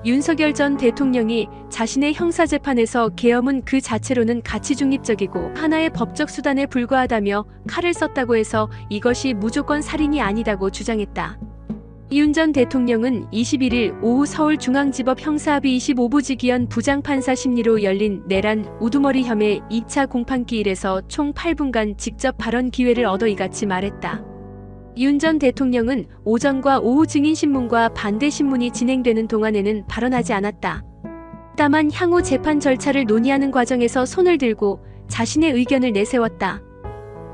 윤석열 전 대통령이 자신의 형사재판에서 계엄은 그 자체로는 가치 중립적이고 하나의 법적 수단에 불과하다며 칼을 썼다고 해서 이것이 무조건 살인이 아니다고 주장했다. 윤 전 대통령은 21일 오후 서울중앙지법 형사합의 25부지기현 부장판사 심리로 열린 내란 우두머리 혐의 2차 공판기일에서 총 8분간 직접 발언 기회를 얻어 이같이 말했다. 윤 전 대통령은 오전과 오후 증인신문과 반대신문이 진행되는 동안에는 발언하지 않았다. 다만 향후 재판 절차를 논의하는 과정에서 손을 들고 자신의 의견을 내세웠다.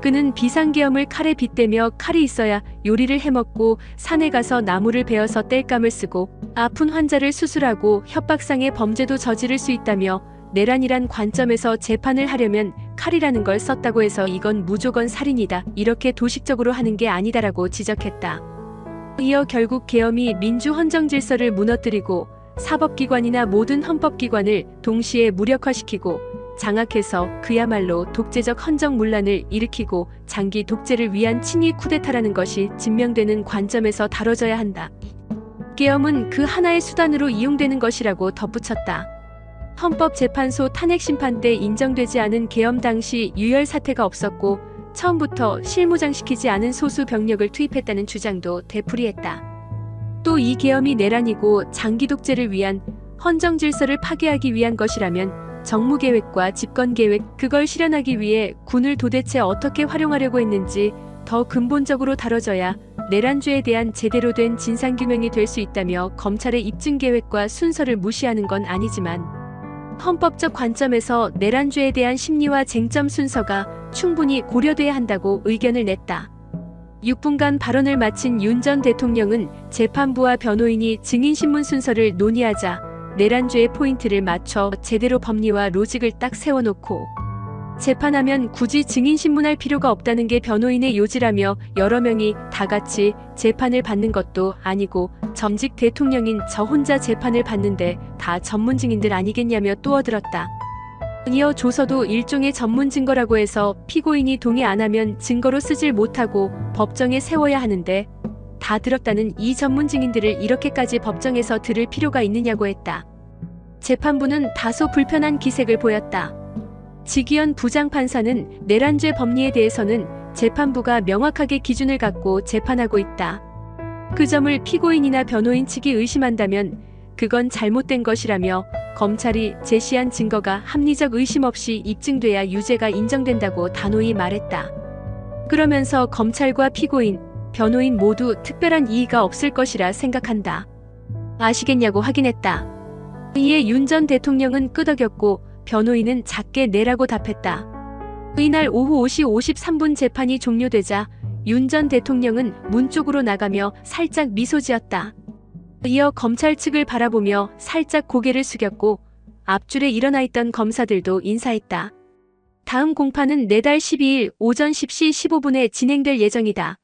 그는 비상계엄을 칼에 빗대며 칼이 있어야 요리를 해먹고 산에 가서 나무를 베어서 땔감을 쓰고 아픈 환자를 수술하고 협박상의 범죄도 저지를 수 있다며 내란이란 관점에서 재판을 하려면 칼이라는 걸 썼다고 해서 이건 무조건 살인이다. 이렇게 도식적으로 하는 게 아니다라고 지적했다. 이어 결국 계엄이 민주 헌정 질서를 무너뜨리고 사법기관이나 모든 헌법기관을 동시에 무력화시키고 장악해서 그야말로 독재적 헌정문란을 일으키고 장기 독재를 위한 친위 쿠데타라는 것이 증명되는 관점에서 다뤄져야 한다. 계엄은 그 하나의 수단으로 이용되는 것이라고 덧붙였다. 헌법재판소 탄핵심판 때 인정되지 않은 계엄 당시 유혈 사태가 없었고 처음부터 실무장시키지 않은 소수 병력을 투입했다는 주장도 되풀이했다. 또 이 계엄이 내란이고 장기 독재를 위한 헌정 질서를 파괴하기 위한 것이라면 정무계획과 집권계획, 그걸 실현하기 위해 군을 도대체 어떻게 활용하려고 했는지 더 근본적으로 다뤄져야 내란죄에 대한 제대로 된 진상규명이 될 수 있다며 검찰의 입증계획과 순서를 무시하는 건 아니지만 헌법적 관점에서 내란죄에 대한 심리와 쟁점 순서가 충분히 고려돼야 한다고 의견을 냈다. 6분간 발언을 마친 윤 전 대통령은 재판부와 변호인이 증인신문 순서를 논의하자 내란죄의 포인트를 맞춰 제대로 법리와 로직을 딱 세워놓고 재판하면 굳이 증인신문할 필요가 없다는 게 변호인의 요지라며 여러 명이 다 같이 재판을 받는 것도 아니고 전직 대통령인 저 혼자 재판을 받는데 다 전문 증인들 아니겠냐며 떠들었다. 이어 조서도 일종의 전문 증거라고 해서 피고인이 동의 안 하면 증거로 쓰질 못하고 법정에 세워야 하는데 다 들었다는 이 전문 증인들을 이렇게까지 법정에서 들을 필요가 있느냐고 했다. 재판부는 다소 불편한 기색을 보였다. 지기현 부장판사는 내란죄 법리에 대해서는 재판부가 명확하게 기준을 갖고 재판하고 있다. 그 점을 피고인이나 변호인 측이 의심한다면 그건 잘못된 것이라며 검찰이 제시한 증거가 합리적 의심 없이 입증돼야 유죄가 인정된다고 단호히 말했다. 그러면서 검찰과 피고인, 변호인 모두 특별한 이의가 없을 것이라 생각한다. 아시겠냐고 확인했다. 이에 윤 전 대통령은 끄덕였고 변호인은 작게 내라고 답했다. 이날 오후 5시 53분 재판이 종료되자 윤 전 대통령은 문 쪽으로 나가며 살짝 미소 지었다. 이어 검찰 측을 바라보며 살짝 고개를 숙였고 앞줄에 일어나 있던 검사들도 인사했다. 다음 공판은 내달 12일 오전 10시 15분에 진행될 예정이다.